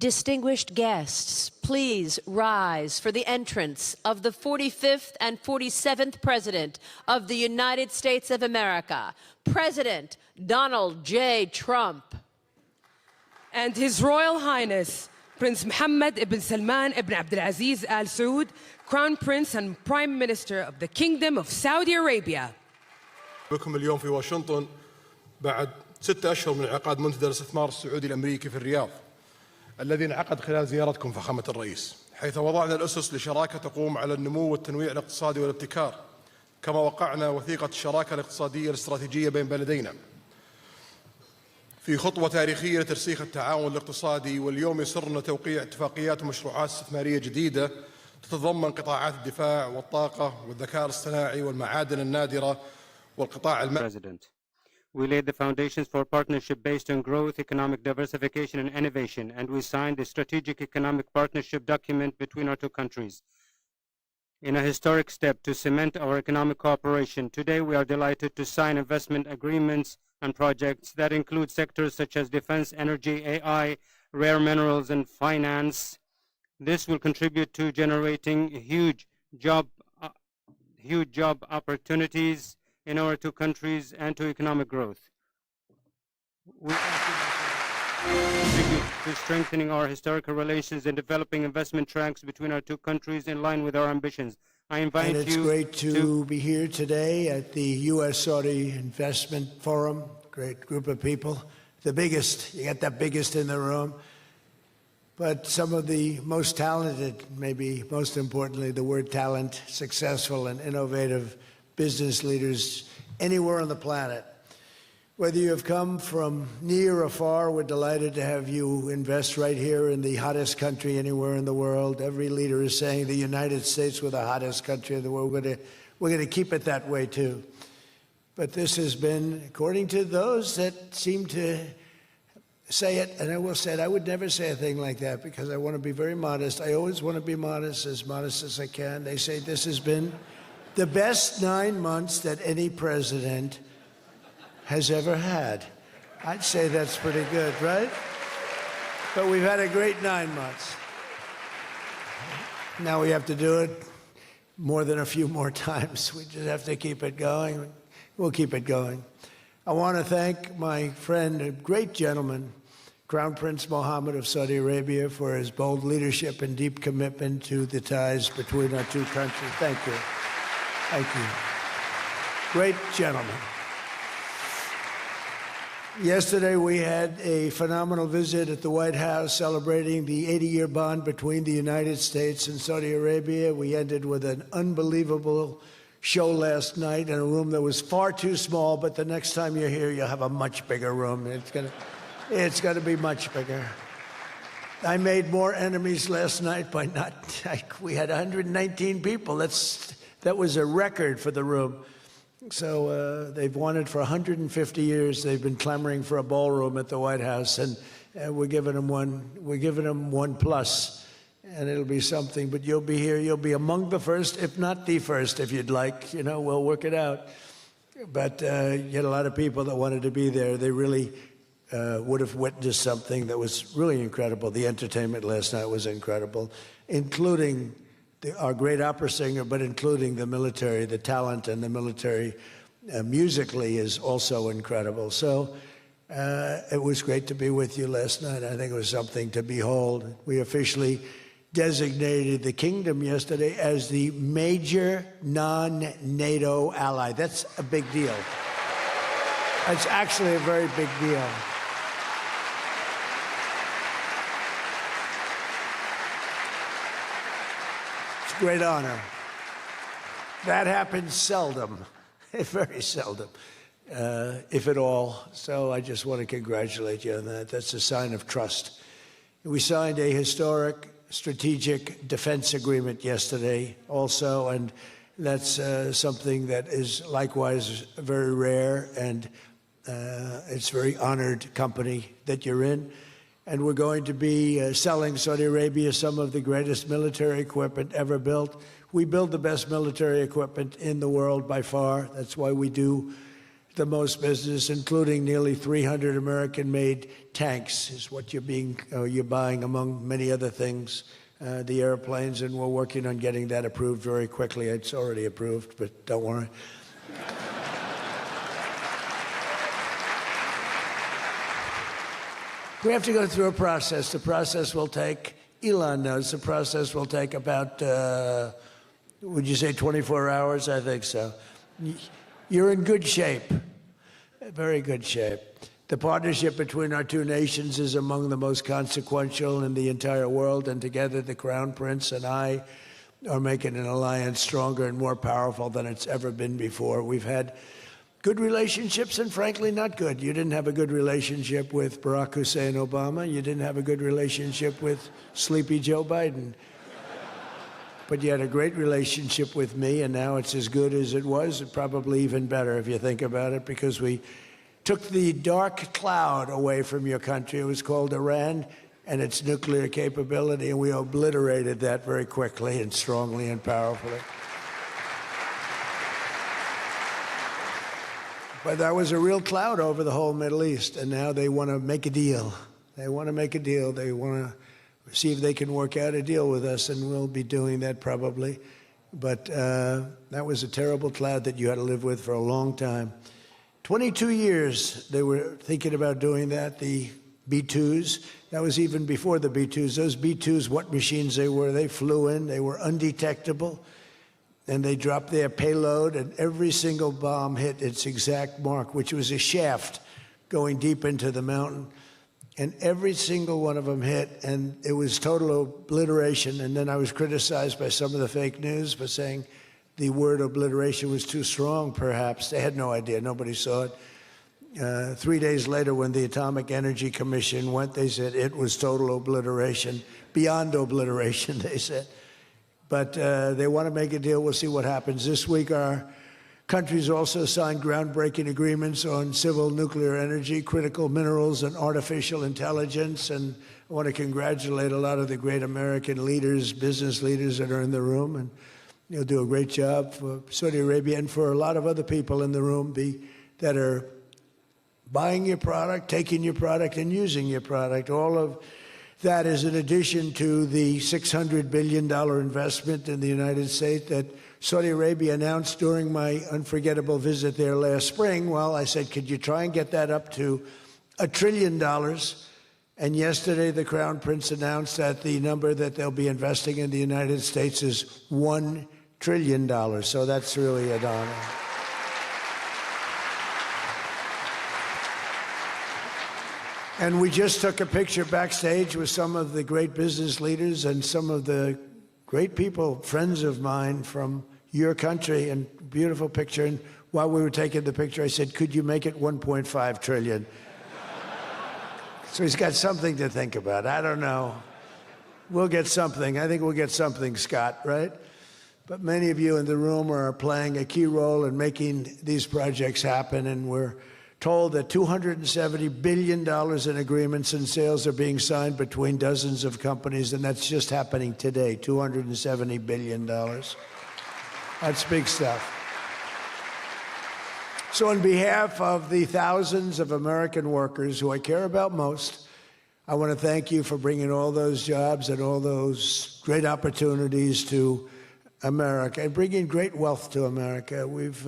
Distinguished guests, please rise for the entrance of the 45th and 47th President of the United States of America, President Donald J. Trump. And His Royal Highness, Prince Mohammed ibn Salman ibn Abdulaziz Al Saud, Crown Prince and Prime Minister of the Kingdom of Saudi Arabia. بكم اليوم في واشنطن بعد 6 أشهر من انعقاد منتدى الاستثمار السعودي الأمريكي في الرياض الذي انعقد خلال زيارتكم فخامة الرئيس، حيث وضعنا الأسس لشراكة تقوم على النمو والتنويع الاقتصادي والابتكار، كما وقعنا وثيقة الشراكة الاقتصادية الاستراتيجية بين بلدينا في خطوة تاريخية لترسيخ التعاون الاقتصادي. واليوم يسرنا توقيع اتفاقيات ومشروعات استثمارية جديدة تتضمن قطاعات الدفاع والطاقة والذكاء الاصطناعي والمعادن النادرة والقطاع المالي. We laid the foundations for partnership based on growth, economic diversification, and innovation, and we signed a strategic economic partnership document between our two countries. In a historic step to cement our economic cooperation, today we are delighted to sign investment agreements and projects that include sectors such as defense, energy, AI, rare minerals, and finance. This will contribute to generating huge job opportunities in our two countries and to economic growth. We contribute to strengthening our historical relations and developing investment tracks between our two countries in line with our ambitions. I invite you. And it's great to be here today at the U.S. Saudi Investment Forum. Great group of people. The biggest, you got the biggest in the room. But some of the most talented, maybe most importantly, the word talent, successful and innovative business leaders anywhere on the planet. Whether you have come from near or far, we're delighted to have you invest right here in the hottest country anywhere in the world. Every leader is saying the United States we're the hottest country in the world. We're going to keep it that way too. But this has been, according to those that seem to say it, and I will say it, I would never say a thing like that because I want to be very modest. I always want to be modest as I can. They say this has been the best 9 months that any president has ever had. I'd say that's pretty good, right? But we've had a great 9 months. Now we have to do it more than a few more times. We just have to keep it going. We'll keep it going. I want to thank my friend, a great gentleman, Crown Prince Mohammed of Saudi Arabia, for his bold leadership and deep commitment to the ties between our two countries. Thank you. Thank you. Great gentleman. Yesterday we had a phenomenal visit at the White House celebrating the 80-year bond between the United States and Saudi Arabia. We ended with an unbelievable show last night in a room that was far too small, but the next time you're here, you'll have a much bigger room. It's gonna be much bigger. I made more enemies last night by we had 119 people. That was a record for the room. So they've wanted for 150 years. They've been clamoring for a ballroom at the White House, and we're giving them one. We're giving them 1+, and it'll be something. But you'll be here. You'll be among the first, if not the first, if you'd like. You know, we'll work it out. But you had a lot of people that wanted to be there. They really would have witnessed something that was really incredible. The entertainment last night was incredible, including our great opera singer, but including the military. The talent and the military musically is also incredible. So it was great to be with you last night. I think it was something to behold. We officially designated the kingdom yesterday as the major non-NATO ally. That's a big deal. It's actually a very big deal. Great honor. That happens seldom, very seldom, if at all. So I just want to congratulate you on that. That's a sign of trust. We signed a historic strategic defense agreement yesterday also, and that's something that is likewise very rare, and it's a very honored company that you're in. And we're going to be selling Saudi Arabia some of the greatest military equipment ever built. We build the best military equipment in the world by far. That's why we do the most business, including nearly 300 American-made tanks, is what you're buying, among many other things, the airplanes, and we're working on getting that approved very quickly. It's already approved, but don't worry. We have to go through a process. The process will take, Elon knows, the process will take about, would you say 24 hours? I think so. You're in good shape, very good shape. The partnership between our two nations is among the most consequential in the entire world, and together the Crown Prince and I are making an alliance stronger and more powerful than it's ever been before. We've had good relationships and, frankly, not good. You didn't have a good relationship with Barack Hussein Obama. You didn't have a good relationship with Sleepy Joe Biden. But you had a great relationship with me, and now it's as good as it was, probably even better if you think about it, because we took the dark cloud away from your country. It was called Iran and its nuclear capability, and we obliterated that very quickly and strongly and powerfully. But that was a real cloud over the whole Middle East, and now they want to make a deal. They want to make a deal. They want to see if they can work out a deal with us, and we'll be doing that probably. But that was a terrible cloud that you had to live with for a long time. 22 years they were thinking about doing that, the B-2s. That was even before the B-2s. Those B-2s, what machines they were, they flew in, they were undetectable, and they dropped their payload, and every single bomb hit its exact mark, which was a shaft going deep into the mountain. And every single one of them hit, and it was total obliteration. And then I was criticized by some of the fake news for saying the word obliteration was too strong, perhaps. They had no idea. Nobody saw it. 3 days later, when the Atomic Energy Commission went, they said it was total obliteration, beyond obliteration, they said. But they want to make a deal. We'll see what happens. This week, our countries also signed groundbreaking agreements on civil nuclear energy, critical minerals, and artificial intelligence. And I want to congratulate a lot of the great American leaders, business leaders that are in the room. And you'll do a great job for Saudi Arabia and for a lot of other people in the room that are buying your product, taking your product, and using your product. All of that is in addition to the $600 billion investment in the United States that Saudi Arabia announced during my unforgettable visit there last spring. Well, I said, could you try and get that up to $1 trillion? And yesterday, the Crown Prince announced that the number that they'll be investing in the United States is $1 trillion. So that's really an honor. And we just took a picture backstage with some of the great business leaders and some of the great people, friends of mine from your country, and beautiful picture. And while we were taking the picture, I said, could you make it 1.5 trillion? So he's got something to think about. I don't know. We'll get something. I think we'll get something, Scott, right? But many of you in the room are playing a key role in making these projects happen, and we're told that $270 billion in agreements and sales are being signed between dozens of companies, and that's just happening today, $270 billion. That's big stuff. So on behalf of the thousands of American workers who I care about most, I want to thank you for bringing all those jobs and all those great opportunities to America and bringing great wealth to America. We've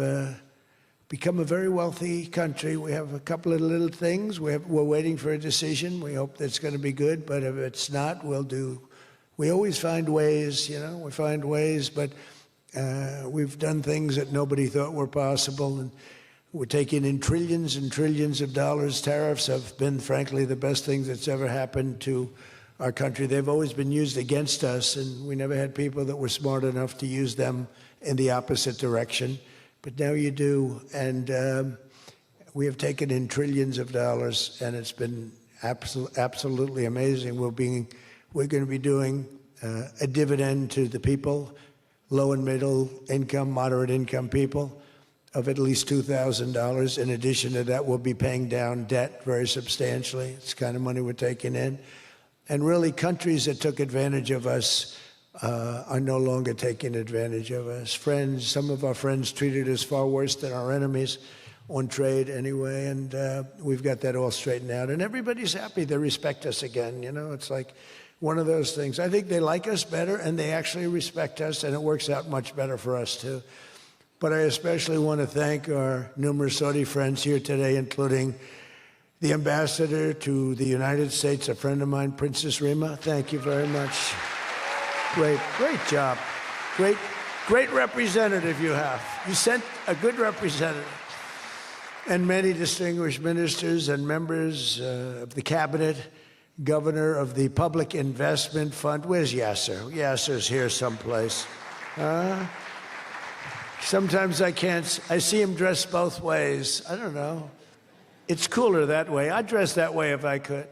become a very wealthy country. We have a couple of little things. We're waiting for a decision. We hope that's going to be good, but if it's not, we always find ways, we find ways, but we've done things that nobody thought were possible, and we're taking in trillions and trillions of dollars. Tariffs have been, frankly, the best thing that's ever happened to our country. They've always been used against us, and we never had people that were smart enough to use them in the opposite direction. But now you do, and we have taken in trillions of dollars, and it's been absolutely amazing. We're going to be doing a dividend to the people, low and middle income, moderate income people, of at least $2,000. In addition to that, we'll be paying down debt very substantially. It's the kind of money we're taking in. And really, countries that took advantage of us are no longer taking advantage of us. Some of our friends treated us far worse than our enemies. on trade anyway, and we've got that all straightened out. And everybody's happy. They respect us again. You know, it's like one of those things. I think they like us better, and they actually respect us, and it works out much better for us, too. But I especially want to thank our numerous Saudi friends here today, including the ambassador to the United States, a friend of mine, Princess Rima. Thank you very much. Great job. Great representative you have. You sent a good representative. And many distinguished ministers and members of the cabinet, governor of the Public Investment Fund. Where's Yasser? Yasser's here someplace. Sometimes I see him dressed both ways. I don't know. It's cooler that way. I'd dress that way if I could.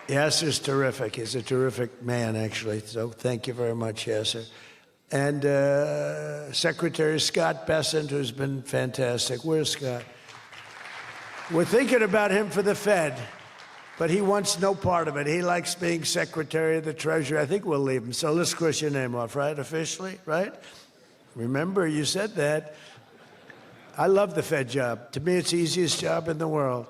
Yasser's terrific. He's a terrific man, actually. So thank you very much, Yasser. And Secretary Scott Bessent, who's been fantastic. Where's Scott? We're thinking about him for the Fed, but he wants no part of it. He likes being Secretary of the Treasury. I think we'll leave him. So let's cross your name off, right? Officially, right? Remember, you said that. I love the Fed job. To me, it's the easiest job in the world.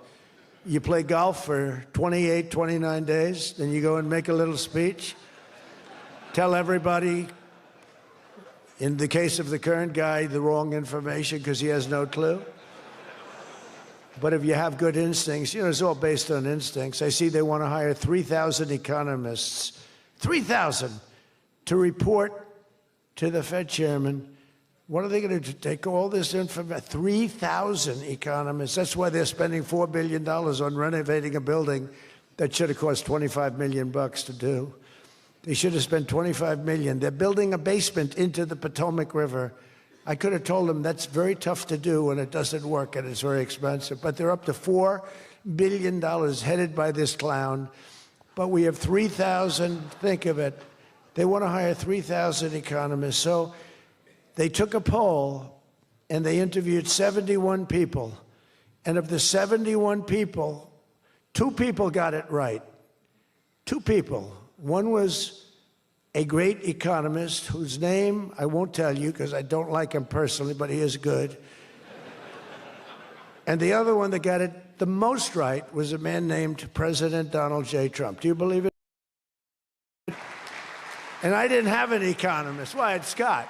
You play golf for 28, 29 days, then you go and make a little speech, tell everybody, in the case of the current guy, the wrong information because he has no clue. But if you have good instincts, you know, it's all based on instincts. I see they want to hire 3,000 economists, 3,000, to report to the Fed chairman. What are they going to do? Take all this information? 3,000 economists. That's why they're spending $4 billion on renovating a building that should have cost $25 million to do. They should have spent $25 million. They're building a basement into the Potomac River. I could have told them that's very tough to do and it doesn't work and it's very expensive. But they're up to $4 billion headed by this clown. But we have 3,000, think of it. They want to hire 3,000 economists. So they took a poll and they interviewed 71 people. And of the 71 people, 2 people got it right. 2 people. One was a great economist whose name I won't tell you because I don't like him personally, but he is good. And the other one that got it the most right was a man named President Donald J. Trump. Do you believe it? And I didn't have an economist. Well, I had Scott.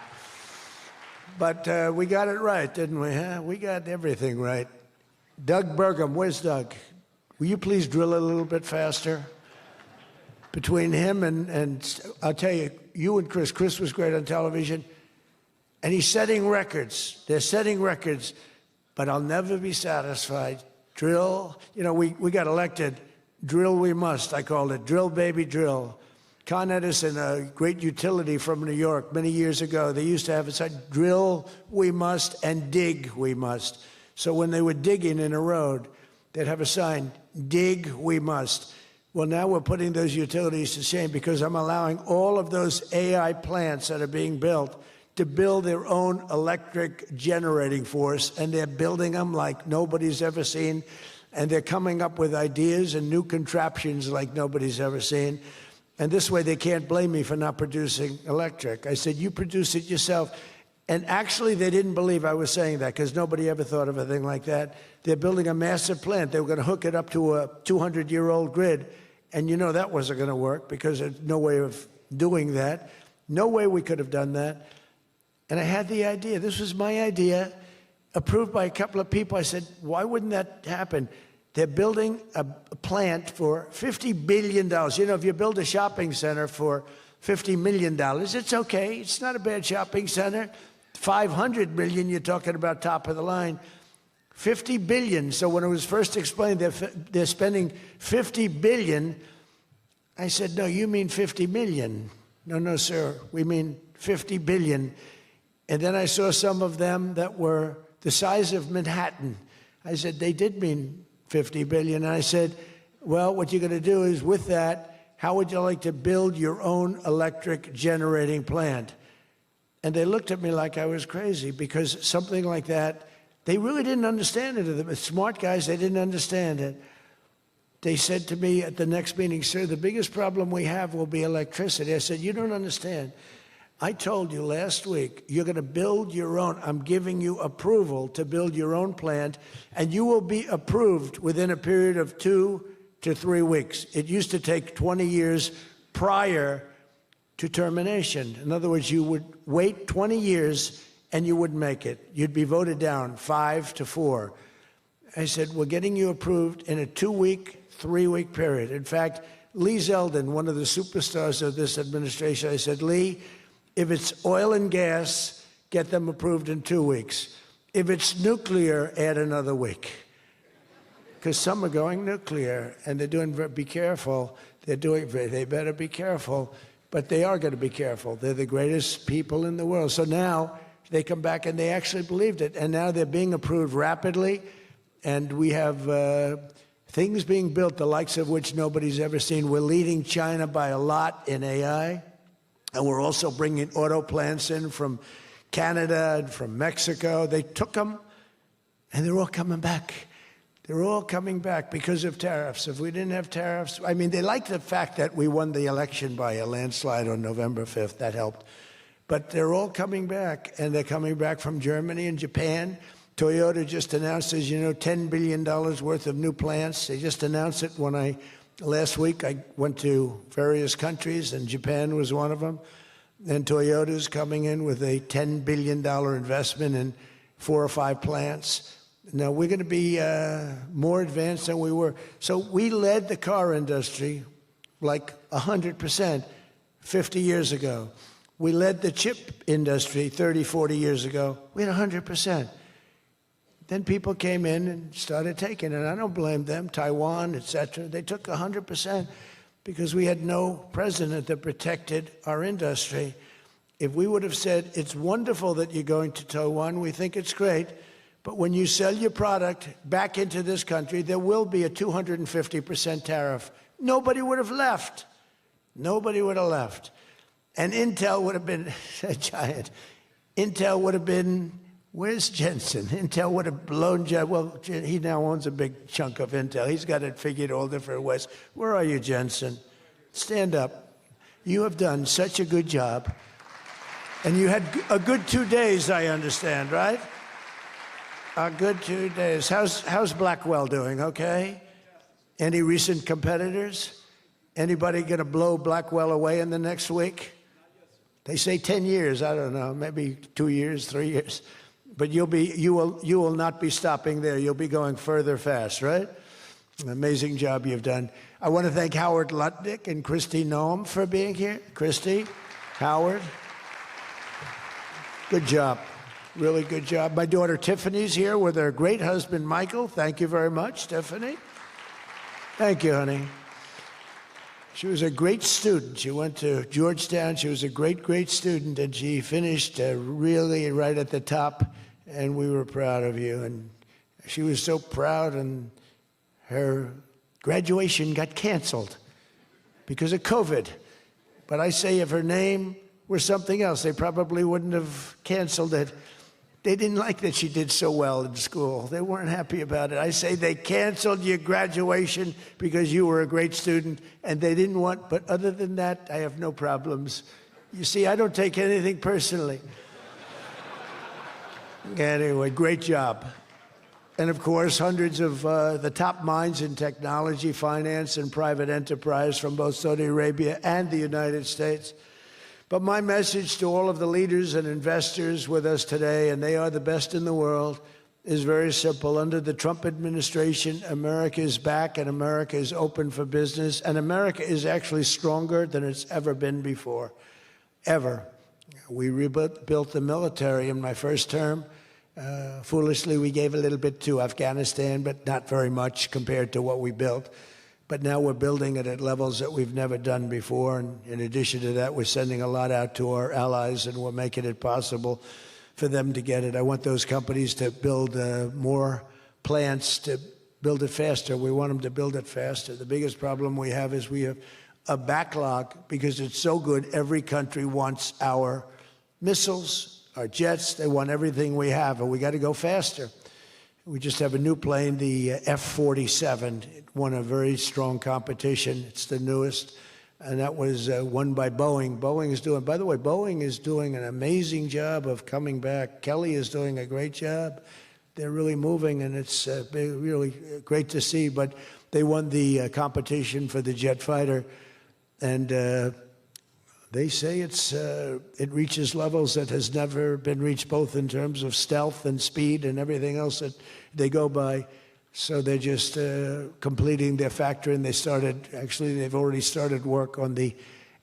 But we got it right, didn't we? Huh? We got everything right. Doug Burgum, where's Doug? Will you please drill a little bit faster? Between him and I'll tell you, you and Chris was great on television, and he's setting records. They're setting records, but I'll never be satisfied. Drill, you know, we got elected. Drill we must, I called it. Drill, baby, drill. Con Edison, a great utility from New York many years ago, they used to have a sign, drill we must and dig we must. So when they were digging in a road, they'd have a sign, dig we must. Well, now we're putting those utilities to shame because I'm allowing all of those AI plants that are being built to build their own electric generating force, and they're building them like nobody's ever seen, and they're coming up with ideas and new contraptions like nobody's ever seen. And this way they can't blame me for not producing electric. I said, you produce it yourself. And actually they didn't believe I was saying that because nobody ever thought of a thing like that. They're building a massive plant. They were going to hook it up to a 200-year-old grid. And you know that wasn't going to work because there's no way of doing that. No way we could have done that. And I had the idea. This was my idea, approved by a couple of people. I said, why wouldn't that happen? They're building a plant for $50 billion. You know, if you build a shopping center for $50 million, it's okay. It's not a bad shopping center. $500 million, you're talking about top of the line. $50 billion. So when it was first explained they're spending $50 billion, I said, no, you mean 50 million. No, sir, we mean 50 billion. And then I saw some of them that were the size of Manhattan. I said, they did mean 50 billion. And I said, well, what you're going to do is with that, how would you like to build your own electric generating plant? And they looked at me like I was crazy because something like that, they really didn't understand it. The smart guys, they didn't understand it. They said to me at the next meeting, sir, the biggest problem we have will be electricity. I said, you don't understand. I told you last week, you're going to build your own. I'm giving you approval to build your own plant, and you will be approved within a period of 2 to 3 weeks. It used to take 20 years prior to termination. In other words, you would wait 20 years and you wouldn't make it. You'd be voted down 5 to 4. I said, we're getting you approved in a 2-week, 3-week period. In fact, Lee Zeldin, one of the superstars of this administration, I said, Lee, if it's oil and gas, get them approved in 2 weeks. If it's nuclear, add another week. Because some are going nuclear, and they're doing, be careful, they better be careful, but they are going to be careful. They're the greatest people in the world. So now they come back and they actually believed it, and now they're being approved rapidly, and we have things being built, the likes of which nobody's ever seen. We're leading China by a lot in AI. And we're also bringing auto plants in from Canada and from Mexico. They took them, and they're all coming back. They're all coming back because of tariffs. If we didn't have tariffs, I mean, they like the fact that we won the election by a landslide on November 5th. That helped. But they're all coming back, and they're coming back from Germany and Japan. Toyota just announced, as you know, $10 billion worth of new plants. They just announced it last week. I went to various countries, and Japan was one of them. And Toyota's coming in with a $10 billion investment in 4 or 5 plants. Now, we're going to be more advanced than we were. So we led the car industry like 100% 50 years ago. We led the chip industry 30, 40 years ago. We had 100%. Then people came in and started taking it. I don't blame them, Taiwan, et cetera. They took 100% because we had no president that protected our industry. If we would have said, it's wonderful that you're going to Taiwan, we think it's great, but when you sell your product back into this country, there will be a 250% tariff. Nobody would have left. Nobody would have left. And Intel would have been a giant. Intel would have been, where's Jensen? Intel would have blown, well, he now owns a big chunk of Intel. He's got it figured all different ways. Where are you, Jensen? Stand up. You have done such a good job. And you had a good 2 days, I understand, right? A good 2 days. How's Blackwell doing, okay? Any recent competitors? Anybody going to blow Blackwell away in the next week? They say 10 years. I don't know, maybe 2 years, 3 years. But you will not be stopping there. You'll be going further fast, right? An amazing job you've done. I want to thank Howard Lutnick and Christy Noem for being here. Christy, Howard, good job. Really good job. My daughter Tiffany's here with her great husband, Michael. Thank you very much, Tiffany. Thank you, honey. She was a great student. She went to Georgetown. She was a great, great student, and she finished really right at the top, and we were proud of you. And she was so proud, and her graduation got canceled because of COVID. But I say if her name were something else, they probably wouldn't have canceled it. They didn't like that she did so well in school. They weren't happy about it. I say they canceled your graduation because you were a great student, and they didn't want, but other than that, I have no problems. You see, I don't take anything personally. Anyway, great job. And of course, hundreds of the top minds in technology, finance, and private enterprise from both Saudi Arabia and the United States. But my message to all of the leaders and investors with us today, and they are the best in the world, is very simple. Under the Trump administration, America is back and America is open for business. And America is actually stronger than it's ever been before, ever. We rebuilt the military in my first term. Foolishly, we gave a little bit to Afghanistan, but not very much compared to what we built. But now we're building it at levels that we've never done before. And in addition to that, we're sending a lot out to our allies, and we're making it possible for them to get it. I want those companies to build more plants, to build it faster. We want them to build it faster. The biggest problem we have is we have a backlog because it's so good. Every country wants our missiles, our jets. They want everything we have, and we got to go faster. We just have a new plane, the F-47. It won a very strong competition. It's the newest. and that was won by Boeing. Boeing is doing, by the way, Boeing is doing an amazing job of coming back. Kelly is doing a great job. They're really moving, and it's really great to see. But they won the competition for the jet fighter, and they say it reaches levels that has never been reached, both in terms of stealth and speed and everything else that they go by. So they're just completing their factory, and they've already started work on the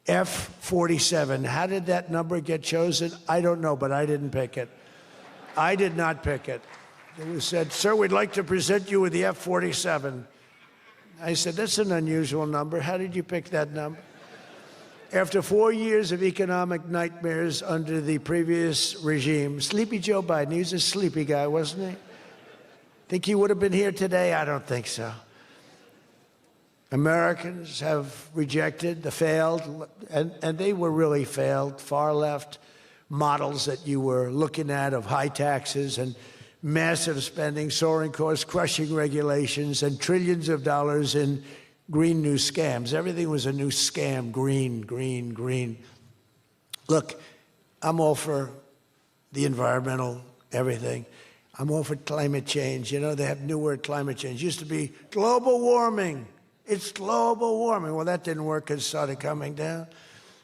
F-47. How did that number get chosen? I don't know, but I didn't pick it. I did not pick it. It was said, "Sir, we'd like to present you with the F-47. I said, "That's an unusual number. How did you pick that number?" After 4 years of economic nightmares under the previous regime, Sleepy Joe Biden, he was a sleepy guy, wasn't he? Think he would have been here today? I don't think so. Americans have rejected the failed, and they were really failed, far left models that you were looking at of high taxes and massive spending, soaring costs, crushing regulations, and trillions of dollars in green new scams. Everything was a new scam, green, green, green. Look, I'm all for the environmental everything. I'm all for climate change. You know, they have new word, climate change. It used to be global warming. It's global warming. Well, that didn't work because it started coming down.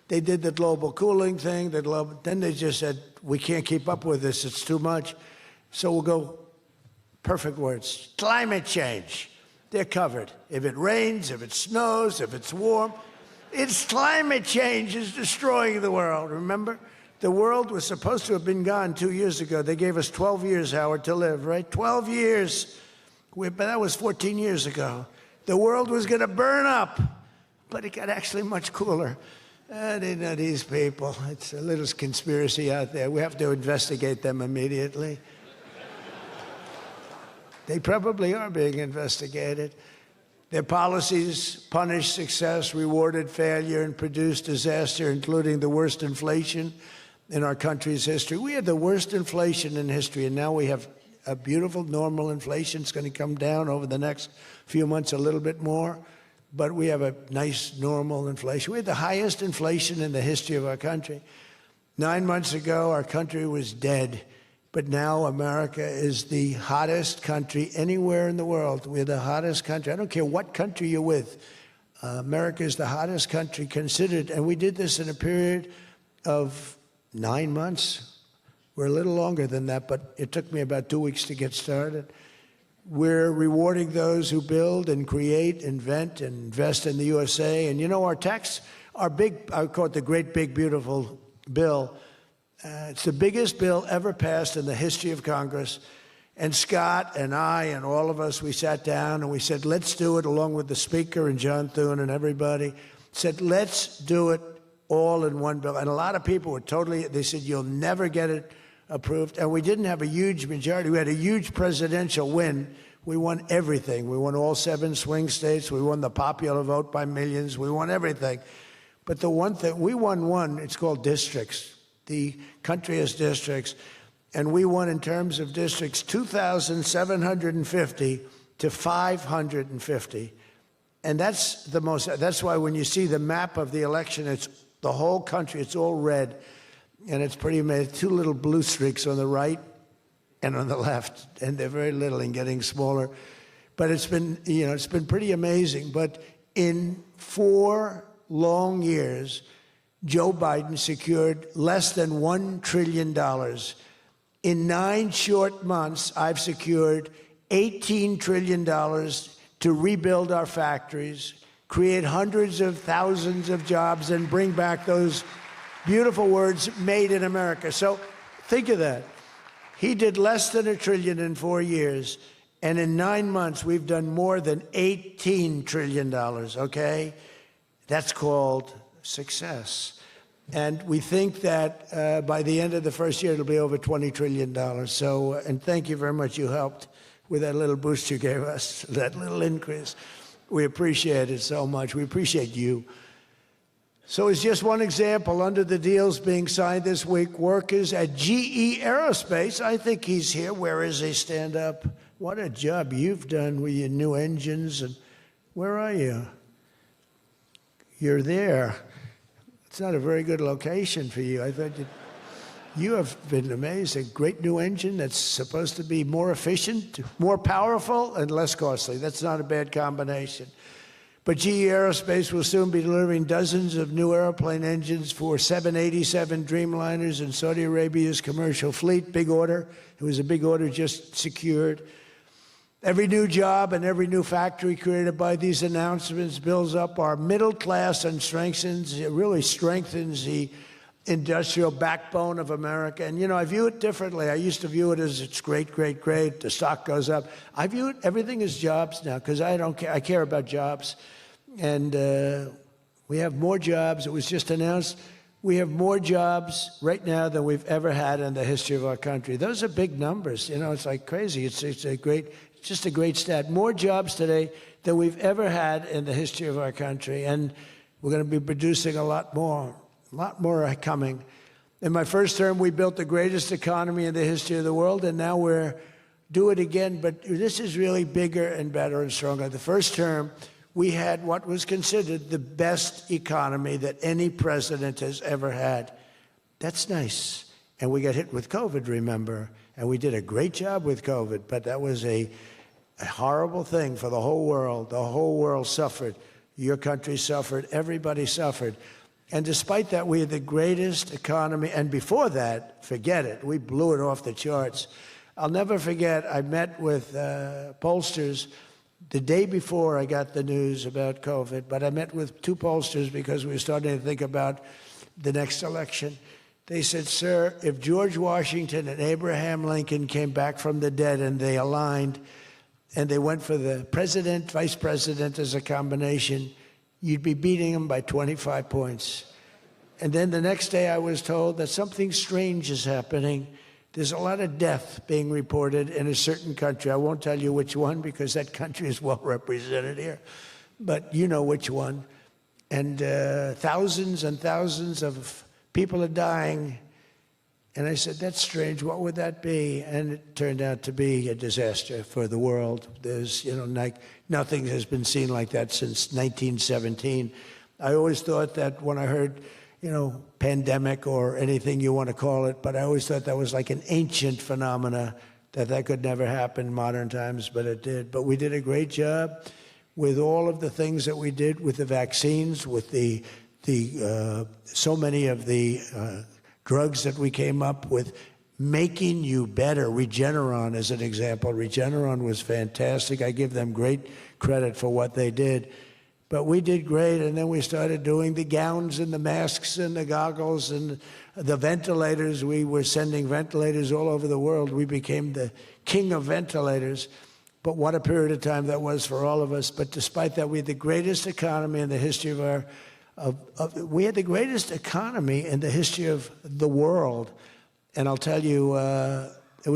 They did the global cooling thing. Then they just said, we can't keep up with this. It's too much. So we'll go, perfect words, climate change. They're covered. If it rains, if it snows, if it's warm, it's climate change is destroying the world. Remember? The world was supposed to have been gone 2 years ago. They gave us 12 years, Howard, to live, right? 12 years. But that was 14 years ago. The world was going to burn up, but it got actually much cooler. These people, it's a little conspiracy out there. We have to investigate them immediately. They probably are being investigated. Their policies punished success, rewarded failure, and produced disaster, including the worst inflation in our country's history. We had the worst inflation in history, and now we have a beautiful, normal inflation. It's going to come down over the next few months a little bit more, but we have a nice, normal inflation. We had the highest inflation in the history of our country. 9 months ago, our country was dead. But now America is the hottest country anywhere in the world. We're the hottest country. I don't care what country you're with. America is the hottest country considered. And we did this in a period of 9 months. We're a little longer than that, but it took me about 2 weeks to get started. We're rewarding those who build and create, invent, and invest in the USA. And you know, our tax, I call it the Great Big Beautiful Bill. It's the biggest bill ever passed in the history of Congress. And Scott and I and all of us, we sat down and we said, let's do it, along with the Speaker and John Thune and everybody, said, let's do it all in one bill. And a lot of people were they said, you'll never get it approved. And we didn't have a huge majority. We had a huge presidential win. We won everything. We won all 7 swing states. We won the popular vote by millions. We won everything. But the one thing, we won one, it's called districts. The country has districts, and we won in terms of districts 2,750 to 550. And that's why when you see the map of the election, it's the whole country, it's all red. And it's pretty amazing. 2 little blue streaks on the right and on the left, and they're very little and getting smaller. But it's been pretty amazing. But in 4 long years, Joe Biden secured less than $1 trillion. In 9 short months, I've secured $18 trillion to rebuild our factories, create hundreds of thousands of jobs, and bring back those beautiful words, made in America. So think of that. He did less than $1 trillion in 4 years, and in 9 months, we've done more than $18 trillion, okay? That's called success. And we think that by the end of the first year, it'll be over $20 trillion. So, and thank you very much. You helped with that little boost you gave us, that little increase. We appreciate it so much. We appreciate you. So it's just one example. Under the deals being signed this week, workers at GE Aerospace, I think he's here. Where is he? Stand up. What a job you've done with your new engines. And where are you? you're there. It's not a very good location for you. I thought you have been amazing. Great new engine that's supposed to be more efficient, more powerful, and less costly. That's not a bad combination. But GE Aerospace will soon be delivering dozens of new airplane engines for 787 Dreamliners in Saudi Arabia's commercial fleet. Big order. It was a big order just secured. Every new job and every new factory created by these announcements builds up our middle class and really strengthens the industrial backbone of America. And, you know, I view it differently. I used to view it as it's great, great, great. The stock goes up. I view it, everything as jobs now because I don't care. I care about jobs. And we have more jobs. It was just announced. We have more jobs right now than we've ever had in the history of our country. Those are big numbers. You know, it's like crazy. It's just a great stat. More jobs today than we've ever had in the history of our country. And we're going to be producing a lot more are coming. In my first term, we built the greatest economy in the history of the world, and now we're do it again. But this is really bigger and better and stronger. The first term, we had what was considered the best economy that any president has ever had. That's nice. And we got hit with COVID, remember? And we did a great job with COVID, but that was a horrible thing for the whole world. The whole world suffered. Your country suffered. Everybody suffered. And despite that, we had the greatest economy. And before that, forget it. We blew it off the charts. I'll never forget, I met with pollsters the day before I got the news about COVID, but I met with two pollsters because we were starting to think about the next election. They said, sir, if George Washington and Abraham Lincoln came back from the dead and they aligned and they went for the president, vice president as a combination, you'd be beating them by 25 points. And then the next day I was told that something strange is happening. There's a lot of death being reported in a certain country. I won't tell you which one because that country is well represented here. But you know which one. And thousands and thousands of people are dying. And I said, that's strange. What would that be? And it turned out to be a disaster for the world. There's, you know, like nothing has been seen like that since 1917. I always thought that when I heard, you know, pandemic or anything you want to call it, but I always thought that was like an ancient phenomena, that could never happen in modern times, but it did. But we did a great job with all of the things that we did with the vaccines, with the so many of the drugs that we came up with, making you better. Regeneron is an example. Regeneron was fantastic. I give them great credit for what they did. But we did great, and then we started doing the gowns and the masks and the goggles and the ventilators. We were sending ventilators all over the world. We became the king of ventilators. But what a period of time that was for all of us. But despite that, we had the greatest economy in the history of our we had the greatest economy in the history of the world. And I'll tell you, it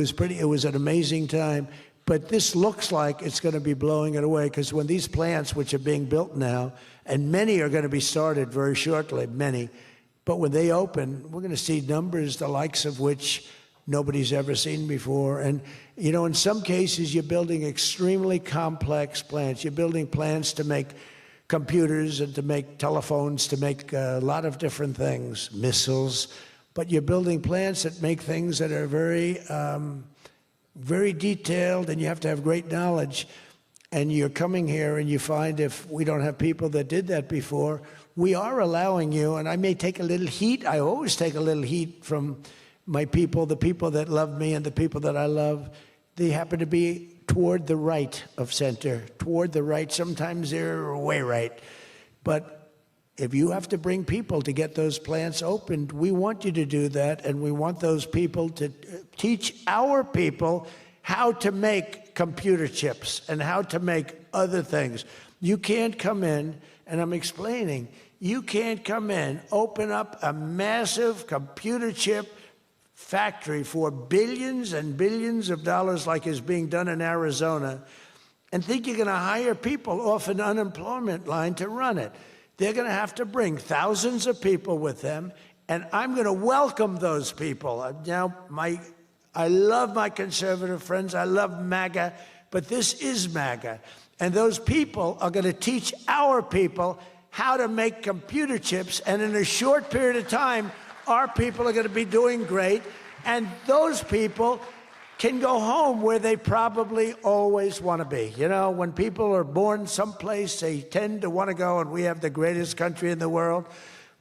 was an amazing time. But this looks like it's going to be blowing it away, because when these plants, which are being built now, and many are going to be started very shortly, many, but when they open, we're going to see numbers the likes of which nobody's ever seen before. And, you know, in some cases, you're building extremely complex plants. You're building plants to make computers and to make telephones, to make a lot of different things, missiles. But you're building plants that make things that are very, very detailed, and you have to have great knowledge. And you're coming here and you find, if we don't have people that did that before, we are allowing you, and I may take a little heat. I always take a little heat from my people, the people that love me and the people that I love. They happen to be toward the right of center, toward the right. Sometimes they're way right. But if you have to bring people to get those plants opened, we want you to do that, and we want those people to teach our people how to make computer chips and how to make other things. You can't come in, and I'm explaining, you can't come in, open up a massive computer chip factory for billions and billions of dollars like is being done in Arizona, and think you're going to hire people off an unemployment line to run it. They're going to have to bring thousands of people with them, and I'm going to welcome those people. Now, I love my conservative friends. I love MAGA, but this is MAGA. And those people are going to teach our people how to make computer chips, and in a short period of time, our people are going to be doing great, and those people can go home where they probably always want to be. You know, when people are born someplace, they tend to want to go, and we have the greatest country in the world,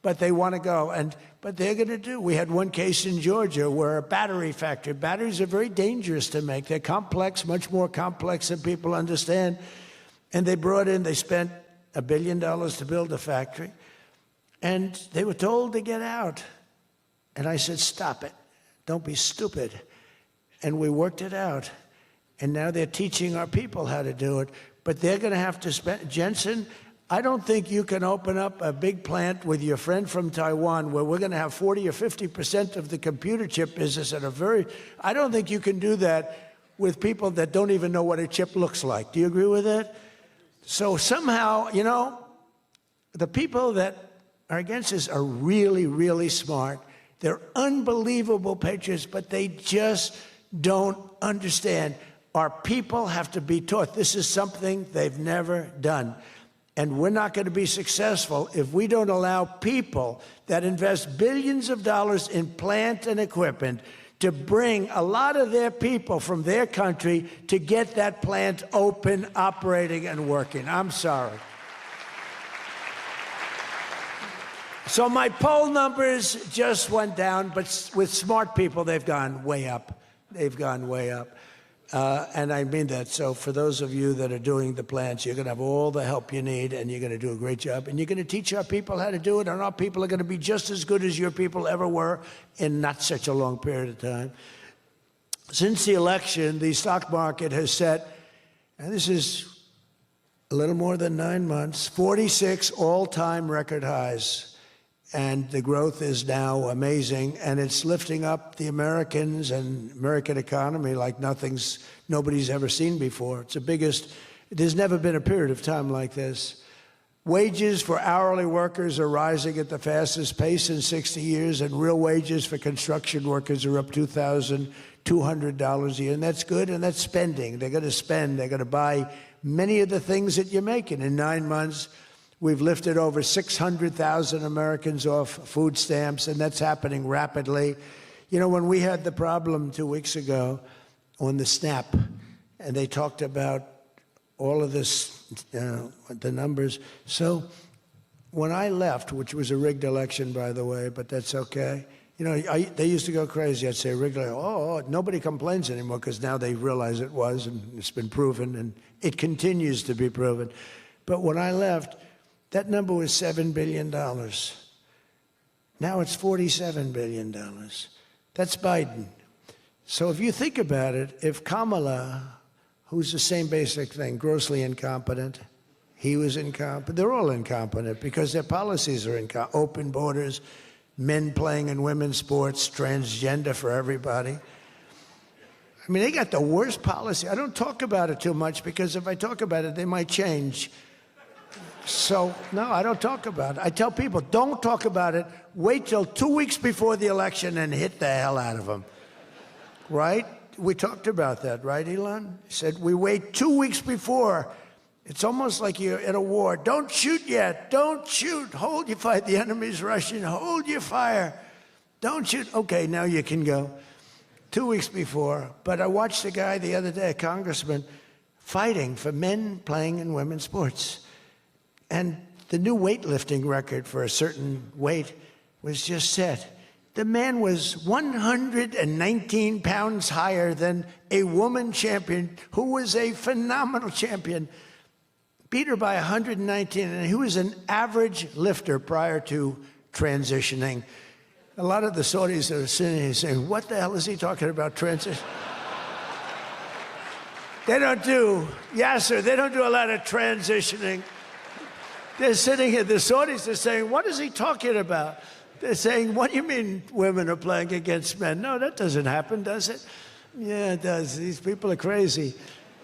but they want to go. But they're going to do. We had one case in Georgia where a battery factory, batteries are very dangerous to make. They're complex, much more complex than people understand. And they spent $1 billion to build a factory. And they were told to get out. And I said, stop it. Don't be stupid. And we worked it out. And now they're teaching our people how to do it. But they're going to have to spend, Jensen, I don't think you can open up a big plant with your friend from Taiwan where we're going to have 40 or 50% of the computer chip business I don't think you can do that with people that don't even know what a chip looks like. Do you agree with that? So somehow, you know, the people that are against this are really, really smart. They're unbelievable patriots, but they just don't understand. Our people have to be taught. This is something they've never done. And we're not going to be successful if we don't allow people that invest billions of dollars in plant and equipment to bring a lot of their people from their country to get that plant open, operating, and working. I'm sorry. So my poll numbers just went down, but with smart people, they've gone way up. They've gone way up. And I mean that. So for those of you that are doing the plants, you're going to have all the help you need, and you're going to do a great job. And you're going to teach our people how to do it, and our people are going to be just as good as your people ever were in not such a long period of time. Since the election, the stock market has set, and this is a little more than 9 months, 46 all-time record highs. And the growth is now amazing, and it's lifting up the Americans and American economy like nobody's ever seen before. It's the biggest. There's never been a period of time like this. Wages for hourly workers are rising at the fastest pace in 60 years, and real wages for construction workers are up $2,200 a year, and that's good, and that's spending. They're going to spend. They're going to buy many of the things that you're making. In 9 months, we've lifted over 600,000 Americans off food stamps, and that's happening rapidly. You know, when we had the problem 2 weeks ago on the SNAP, and they talked about all of this, the numbers. So when I left, which was a rigged election, by the way, but that's okay. You know, they used to go crazy. I'd say rigged, nobody complains anymore because now they realize it was, and it's been proven, and it continues to be proven. But when I left, that number was $7 billion. Now it's $47 billion. That's Biden. So if you think about it, if Kamala, who's the same basic thing, grossly incompetent, he was incompetent, they're all incompetent because their policies are incompetent. Open borders, men playing in women's sports, transgender for everybody. I mean, they got the worst policy. I don't talk about it too much because if I talk about it, they might change. So, no, I don't talk about it. I tell people, don't talk about it. Wait till 2 weeks before the election and hit the hell out of them. Right? We talked about that, right, Elon? He said, we wait 2 weeks before. It's almost like you're in a war. Don't shoot yet. Don't shoot. Hold your fire. The enemy's rushing. Hold your fire. Don't shoot. Okay, now you can go. 2 weeks before. But I watched a guy the other day, a congressman, fighting for men playing in women's sports. And the new weightlifting record for a certain weight was just set. The man was 119 pounds higher than a woman champion who was a phenomenal champion. Beat her by 119, and he was an average lifter prior to transitioning. A lot of the Saudis that are sitting here saying, what the hell is he talking about transition? They don't do a lot of transitioning. They're sitting here, the Saudis are saying, what is he talking about? They're saying, what do you mean women are playing against men? No, that doesn't happen, does it? Yeah, it does. These people are crazy.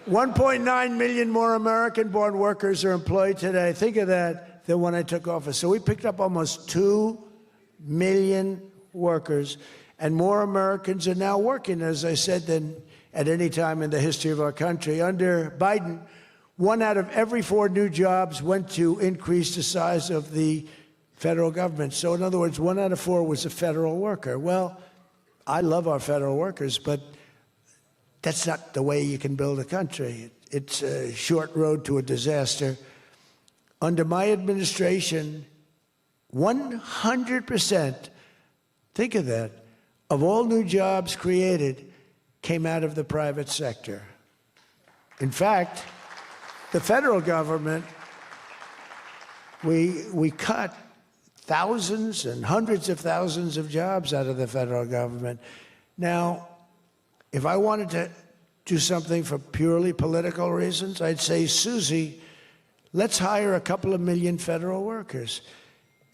1.9 million more American-born workers are employed today. Think of that, than when I took office. So we picked up almost 2 million workers, and more Americans are now working, as I said, than at any time in the history of our country. Under Biden, 1 out of every 4 new jobs went to increase the size of the federal government. So in other words, 1 out of 4 was a federal worker. Well, I love our federal workers, but that's not the way you can build a country. It's a short road to a disaster. Under my administration, 100%, think of that, of all new jobs created came out of the private sector. In fact, the federal government, we cut thousands and hundreds of thousands of jobs out of the federal government. Now, if I wanted to do something for purely political reasons, I'd say, Susie, let's hire a couple of million federal workers.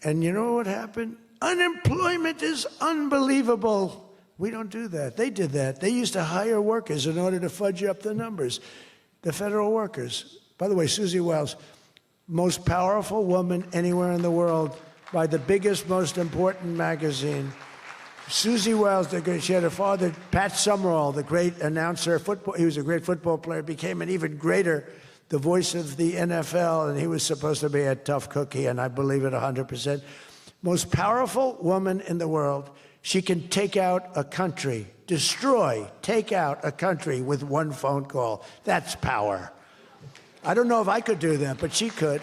And you know what happened? Unemployment is unbelievable. We don't do that. They did that. They used to hire workers in order to fudge up the numbers. The federal workers. By the way, Susie Wiles, most powerful woman anywhere in the world by the biggest, most important magazine. Susie Wiles, she had a father, Pat Summerall, the great announcer, football. He was a great football player, became an even greater, the voice of the NFL, and he was supposed to be a tough cookie, and I believe it 100%. Most powerful woman in the world. She can take out a country, take out a country with one phone call. That's power. I don't know if I could do that, but she could.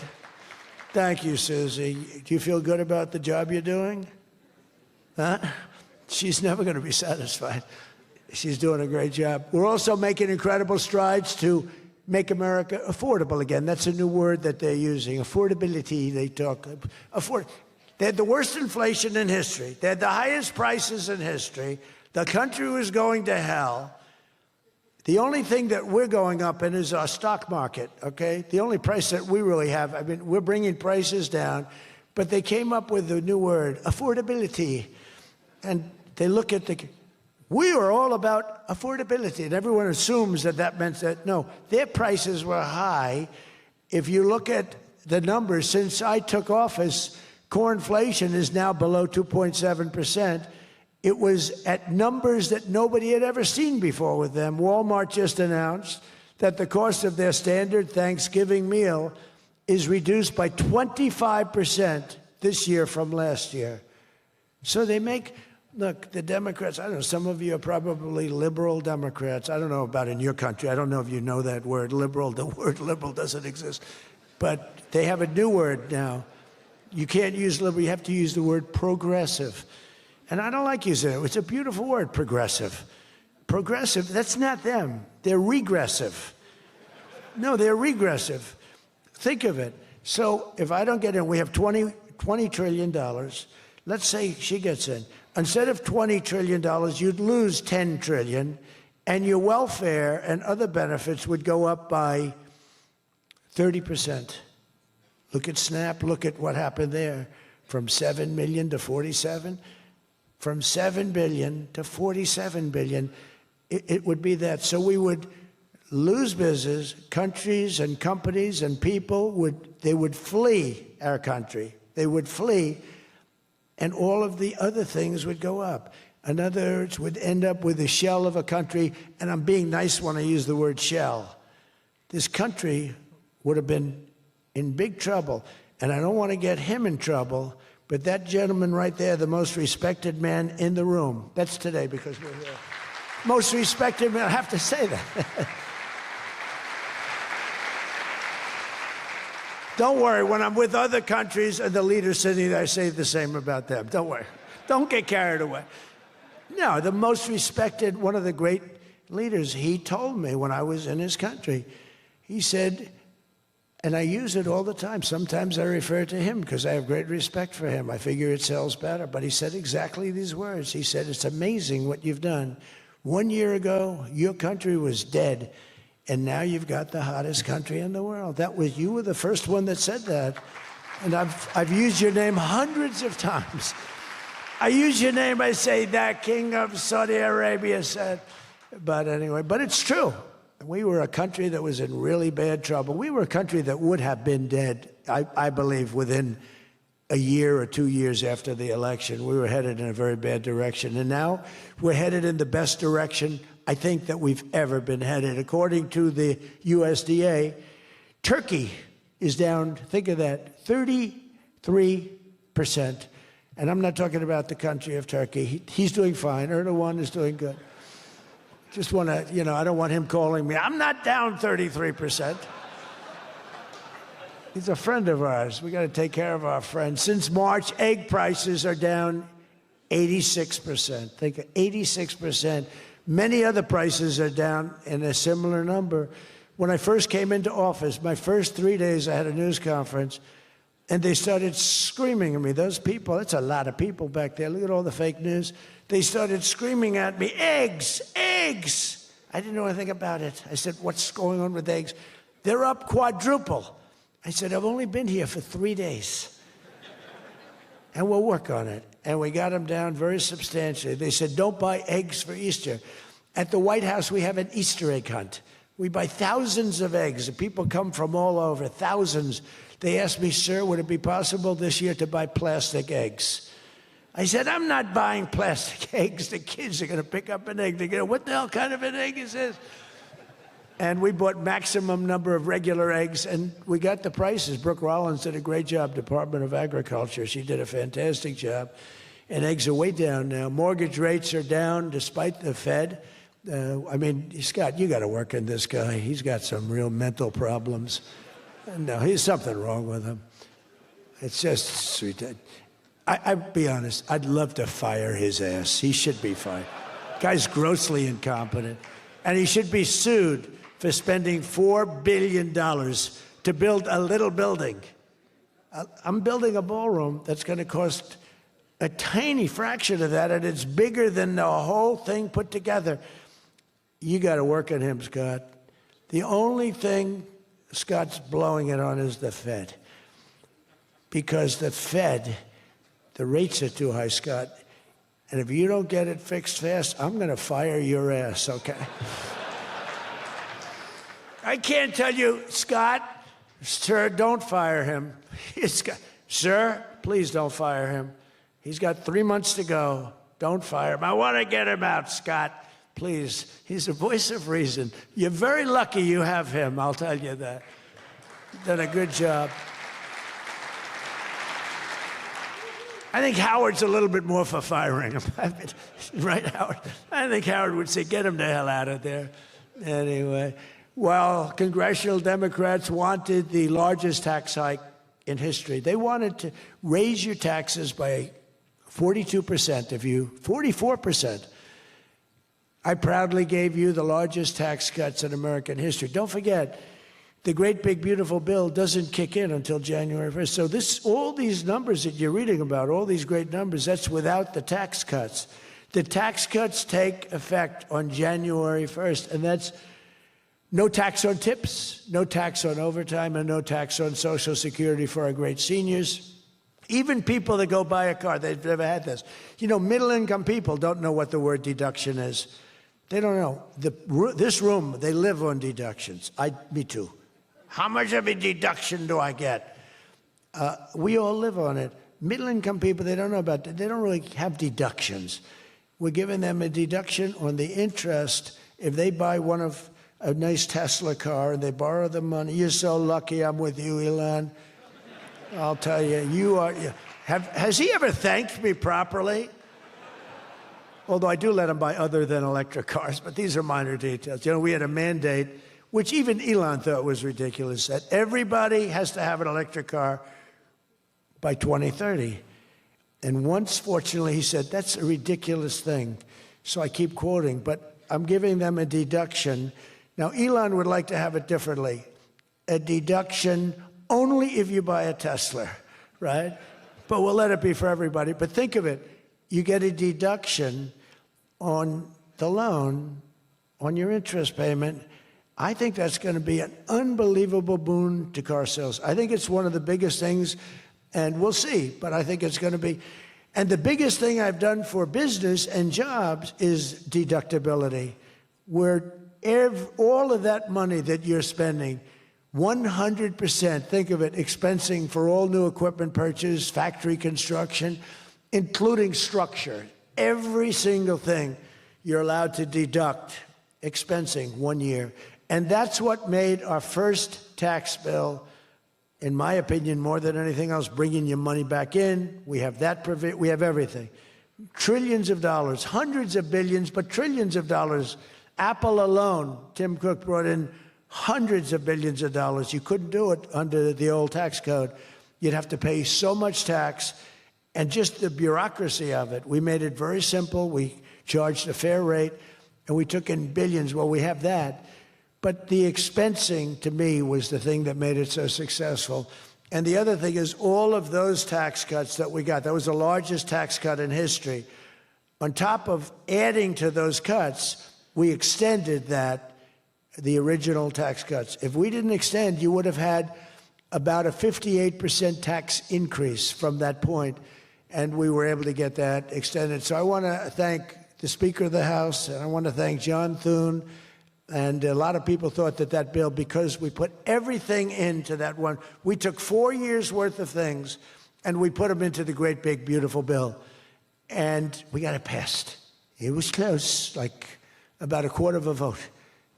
Thank you, Susie. Do you feel good about the job you're doing? Huh? She's never going to be satisfied. She's doing a great job. We're also making incredible strides to make America affordable again. That's a new word that they're using. Affordability, they talk. They had the worst inflation in history. They had the highest prices in history. The country was going to hell. The only thing that we're going up in is our stock market, okay? The only price that we really have, I mean, we're bringing prices down, but they came up with a new word, affordability. And they look at we were all about affordability, and everyone assumes that that meant that, no, their prices were high. If you look at the numbers, since I took office, core inflation is now below 2.7%. It was at numbers that nobody had ever seen before with them. Walmart just announced that the cost of their standard Thanksgiving meal is reduced by 25% this year from last year. So they make, look, the Democrats, I don't know, some of you are probably liberal Democrats. I don't know about in your country. I don't know if you know that word, liberal. The word liberal doesn't exist. But they have a new word now. You can't use liberal, you have to use the word progressive. And I don't like using it. It's a beautiful word, progressive. Progressive, that's not them. They're regressive. No, they're regressive. Think of it. So if I don't get in, we have $20 trillion. Let's say she gets in. Instead of $20 trillion, you'd lose $10 trillion, and your welfare and other benefits would go up by 30%. Look at SNAP. Look at what happened there. From 7 million to 47. From 7 billion to 47 billion. It would be that. So we would lose business. Countries and companies and people would flee our country. They would flee, and all of the other things would go up. In other words, would end up with a shell of a country, and I'm being nice when I use the word shell. This country would have been in big trouble, and I don't want to get him in trouble, but that gentleman right there, the most respected man in the room, that's today because we're here. Most respected man, I have to say that. Don't worry, when I'm with other countries and the leaders sitting there, I say the same about them. Don't worry. Don't get carried away. No, the most respected, one of the great leaders, he told me when I was in his country, he said, and I use it all the time. Sometimes I refer to him because I have great respect for him. I figure it sells better. But he said exactly these words. He said, it's amazing what you've done. 1 year ago, your country was dead. And now you've got the hottest country in the world. You were the first one that said that. And I've used your name hundreds of times. I use your name, I say, that king of Saudi Arabia said. But anyway, but it's true. We were a country that was in really bad trouble. We were a country that would have been dead, I believe, within a year or 2 years after the election. We were headed in a very bad direction. And now we're headed in the best direction, I think, that we've ever been headed. According to the USDA, Turkey is down, think of that, 33%. And I'm not talking about the country of Turkey. He's doing fine. Erdogan is doing good. Just want to, I don't want him calling me. I'm not down 33%. He's a friend of ours. We got to take care of our friends. Since March, egg prices are down 86%. Think of 86%. Many other prices are down in a similar number. When I first came into office, my first 3 days, I had a news conference, and they started screaming at me. Those people, that's a lot of people back there. Look at all the fake news. They started screaming at me, eggs, eggs. I didn't know anything about it. I said, what's going on with eggs? They're up quadruple. I said, I've only been here for 3 days. And we'll work on it. And we got them down very substantially. They said, don't buy eggs for Easter. At the White House, we have an Easter egg hunt. We buy thousands of eggs. People come from all over, thousands. They asked me, sir, would it be possible this year to buy plastic eggs? I said, I'm not buying plastic eggs. The kids are going to pick up an egg. They're going to, what the hell kind of an egg is this? And we bought maximum number of regular eggs, and we got the prices. Brooke Rollins did a great job, Department of Agriculture. She did a fantastic job. And eggs are way down now. Mortgage rates are down despite the Fed. Scott, you got to work on this guy. He's got some real mental problems. No, there's something wrong with him. It's just sweet. I'll be honest, I'd love to fire his ass. He should be fired. Guy's grossly incompetent. And he should be sued for spending $4 billion to build a little building. I'm building a ballroom that's going to cost a tiny fraction of that, and it's bigger than the whole thing put together. You got to work on him, Scott. The only thing Scott's blowing it on is the Fed. Because the Fed, the rates are too high, Scott. And if you don't get it fixed fast, I'm going to fire your ass, okay? I can't tell you, Scott, sir, don't fire him. Sir, please don't fire him. He's got 3 months to go. Don't fire him. I want to get him out, Scott. Please. He's the voice of reason. You're very lucky you have him, I'll tell you that. Done a good job. I think Howard's a little bit more for firing him. Right, Howard? I think Howard would say, get him the hell out of there. Anyway, well, congressional Democrats wanted the largest tax hike in history. They wanted to raise your taxes by 42% 44%. I proudly gave you the largest tax cuts in American history. Don't forget, the great big beautiful bill doesn't kick in until January 1st. So all these numbers that you're reading about, all these great numbers, that's without the tax cuts. The tax cuts take effect on January 1st, and that's no tax on tips, no tax on overtime, and no tax on Social Security for our great seniors. Even people that go buy a car, they've never had this. Middle-income people don't know what the word deduction is. They don't know. This room, they live on deductions. Me too. How much of a deduction do I get? We all live on it. Middle-income people, they don't know about that. They don't really have deductions. We're giving them a deduction on the interest if they buy a nice Tesla car and they borrow the money. You're so lucky I'm with you, Elon. I'll tell you, has he ever thanked me properly? Although I do let him buy other than electric cars, but these are minor details. We had a mandate, which even Elon thought was ridiculous, that everybody has to have an electric car by 2030. And once, fortunately, he said, that's a ridiculous thing. So I keep quoting, but I'm giving them a deduction. Now, Elon would like to have it differently. A deduction only if you buy a Tesla, right? But we'll let it be for everybody. But think of it. You get a deduction on the loan, on your interest payment. I think that's going to be an unbelievable boon to car sales. I think it's one of the biggest things, and we'll see, but I think it's going to be. And the biggest thing I've done for business and jobs is deductibility, where all of that money that you're spending, 100%, think of it, expensing for all new equipment purchase, factory construction, including structure. Every single thing you're allowed to deduct expensing 1 year. And that's what made our first tax bill. In my opinion, more than anything else, bringing your money back in. We have that, we have everything. Trillions of dollars, hundreds of billions, but trillions of dollars. Apple alone, Tim Cook brought in hundreds of billions of dollars. You couldn't do it under the old tax code. You'd have to pay so much tax, and just the bureaucracy of it. We made it very simple. We charged a fair rate, and we took in billions. Well, we have that. But the expensing, to me, was the thing that made it so successful. And the other thing is all of those tax cuts that we got, that was the largest tax cut in history. On top of adding to those cuts, we extended the original tax cuts. If we didn't extend, you would have had about a 58% tax increase from that point, and we were able to get that extended. So I want to thank the Speaker of the House, and I want to thank John Thune. And a lot of people thought that bill, because we put everything into that one, we took 4 years' worth of things, and we put them into the great, big, beautiful bill. And we got it passed. It was close, like about a quarter of a vote.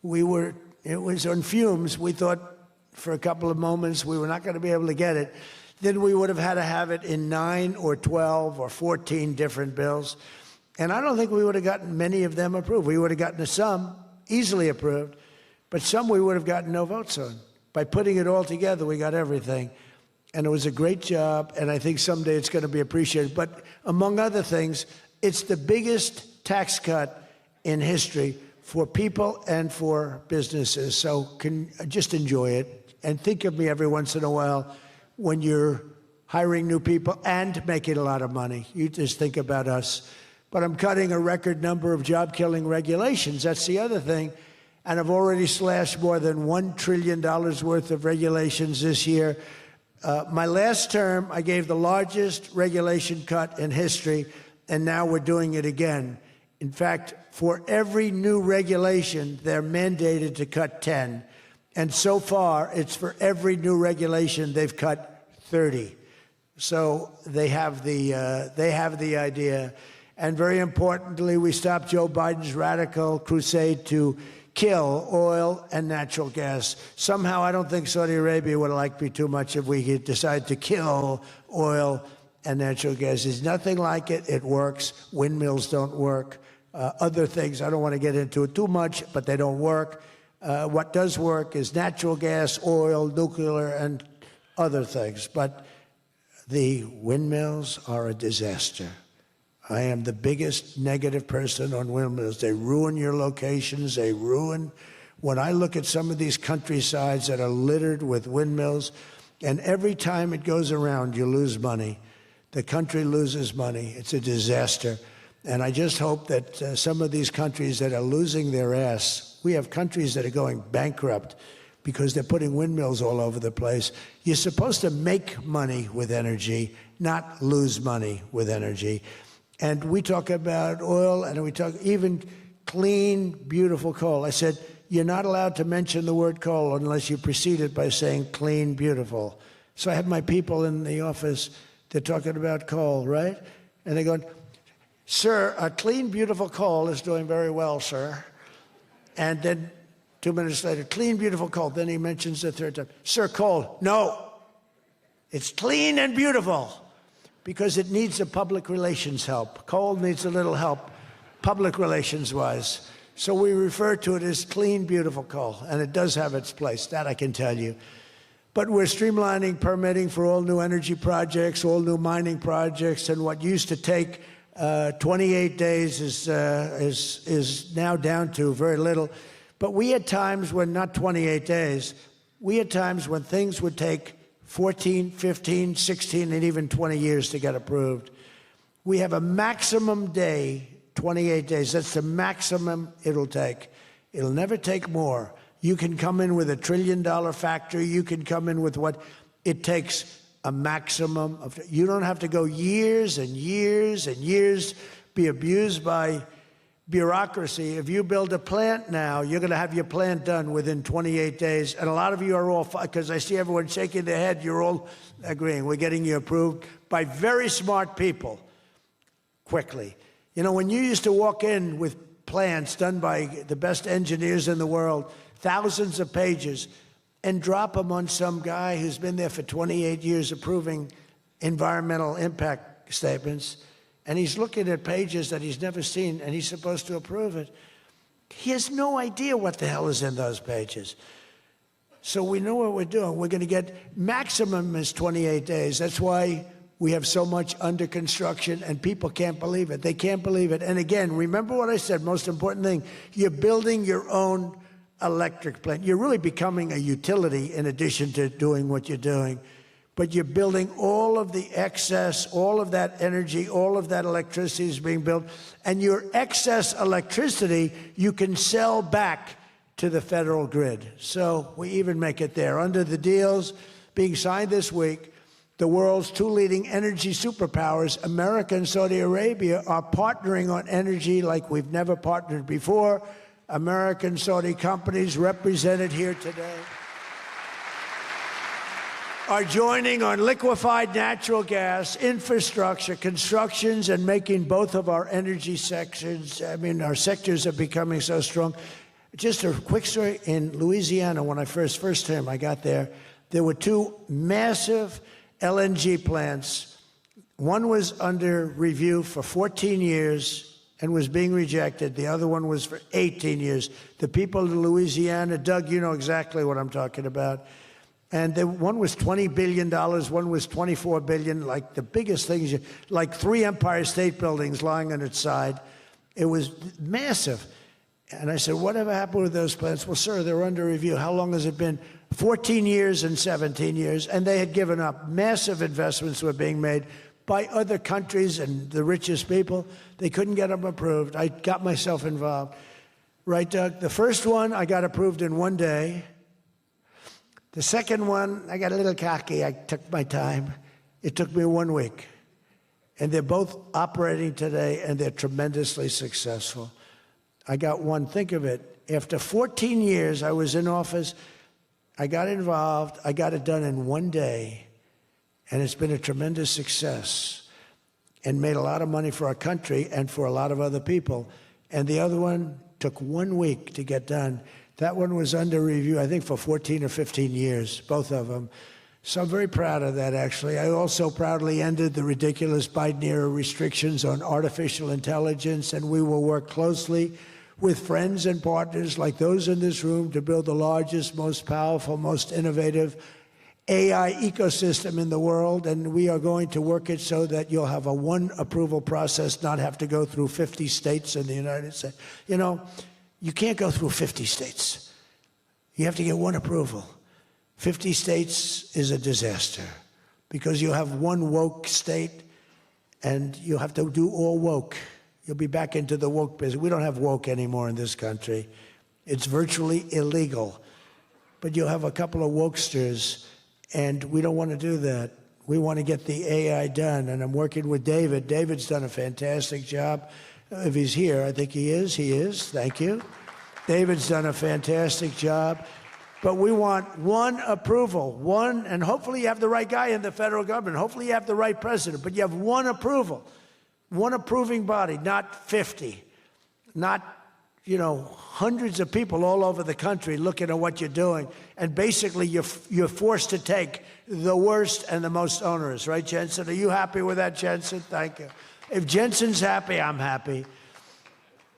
It was on fumes. We thought for a couple of moments we were not going to be able to get it. Then we would have had to have it in 9 or 12 or 14 different bills. And I don't think we would have gotten many of them approved. We would have gotten some easily approved, but some we would have gotten no votes on. By putting it all together, we got everything. And it was a great job, and I think someday it's going to be appreciated. But among other things, it's the biggest tax cut in history for people and for businesses. So just enjoy it, and think of me every once in a while when you're hiring new people and making a lot of money. You just think about us. But I'm cutting a record number of job-killing regulations. That's the other thing. And I've already slashed more than $1 trillion worth of regulations this year. My last term, I gave the largest regulation cut in history, and now we're doing it again. In fact, for every new regulation, they're mandated to cut 10. And so far, it's for every new regulation, they've cut 30. So they have the idea. And very importantly, we stopped Joe Biden's radical crusade to kill oil and natural gas. Somehow, I don't think Saudi Arabia would have liked me too much if we had decided to kill oil and natural gas. There's nothing like it. It works. Windmills don't work. Other things, I don't want to get into it too much, but they don't work. What does work is natural gas, oil, nuclear, and other things. But the windmills are a disaster. I am the biggest negative person on windmills. They ruin your locations. They ruin. When I look at some of these countrysides that are littered with windmills, and every time it goes around, you lose money. The country loses money. It's a disaster. And I just hope that some of these countries that are losing their ass, we have countries that are going bankrupt because they're putting windmills all over the place. You're supposed to make money with energy, not lose money with energy. And we talk about oil, and we talk even clean, beautiful coal. I said, you're not allowed to mention the word coal unless you precede it by saying clean, beautiful. So I have my people in the office, they're talking about coal, right? And they're going, sir, a clean, beautiful coal is doing very well, sir. And then 2 minutes later, clean, beautiful coal. Then he mentions the third time, sir, coal. No, it's clean and beautiful. Because it needs a public relations help. Coal needs a little help, public relations-wise. So we refer to it as clean, beautiful coal, and it does have its place, that I can tell you. But we're streamlining permitting for all new energy projects, all new mining projects, and what used to take 28 days is now down to very little. But we had times when, not 28 days, we had times when things would take 14, 15, 16, and even 20 years to get approved. We have a maximum day, 28 days. That's the maximum it'll take. It'll never take more. You can come in with $1 trillion factory. You can come in with what it takes, a maximum of. You don't have to go years and years and years, be abused by bureaucracy. If you build a plant now, you're going to have your plant done within 28 days. And a lot of you are all, because I see everyone shaking their head, you're all agreeing. We're getting you approved by very smart people quickly. You know, when you used to walk in with plans done by the best engineers in the world, thousands of pages, and drop them on some guy who's been there for 28 years approving environmental impact statements, and he's looking at pages that he's never seen, and he's supposed to approve it. He has no idea what the hell is in those pages. So we know what we're doing. We're going to get maximum is 28 days. That's why we have so much under construction, and people can't believe it. They can't believe it. And again, remember what I said, most important thing, you're building your own electric plant. You're really becoming a utility in addition to doing what you're doing. But you're building all of the excess, all of that energy, all of that electricity is being built. And your excess electricity, you can sell back to the federal grid. So we even make it there. Under the deals being signed this week, the world's two leading energy superpowers, America and Saudi Arabia, are partnering on energy like we've never partnered before. American Saudi companies represented here today are joining on liquefied natural gas, infrastructure, constructions, and making both of our energy sections, our sectors are becoming so strong. Just a quick story. In Louisiana, when I first time I got there were two massive LNG plants. One was under review for 14 years and was being rejected. The other one was for 18 years. The people of Louisiana, Doug, you know exactly what I'm talking about. And one was $20 billion, one was $24 billion, like the biggest things, like 3 Empire State Buildings lying on its side. It was massive. And I said, whatever happened with those plants? Well, sir, they're under review. How long has it been? 14 years and 17 years. And they had given up. Massive investments were being made by other countries and the richest people. They couldn't get them approved. I got myself involved. Right, Doug? The first one, I got approved in 1 day. The second one, I got a little cocky. I took my time. It took me 1 week. And they're both operating today, and they're tremendously successful. I got one, think of it. After 14 years, I was in office. I got involved. I got it done in 1 day. And it's been a tremendous success and made a lot of money for our country and for a lot of other people. And the other one took 1 week to get done. That one was under review, I think, for 14 or 15 years, both of them. So I'm very proud of that, actually. I also proudly ended the ridiculous Biden-era restrictions on artificial intelligence, and we will work closely with friends and partners like those in this room to build the largest, most powerful, most innovative AI ecosystem in the world, and we are going to work it so that you'll have a one approval process, not have to go through 50 states in the United States. You know, you can't go through 50 states. You have to get one approval. 50 states is a disaster because you have one woke state and you have to do all woke. You'll be back into the woke business. We don't have woke anymore in this country. It's virtually illegal. But you'll have a couple of wokesters, and we don't want to do that. We want to get the AI done, and I'm working with David. David's done a fantastic job. If he's here, I think he is. He is. Thank you. David's done a fantastic job. But we want one approval, one, and hopefully you have the right guy in the federal government. Hopefully you have the right president, but you have one approval, one approving body, not 50, not, hundreds of people all over the country looking at what you're doing. And basically you're forced to take the worst and the most onerous, right, Jensen? Are you happy with that, Jensen? Thank you. If Jensen's happy, I'm happy.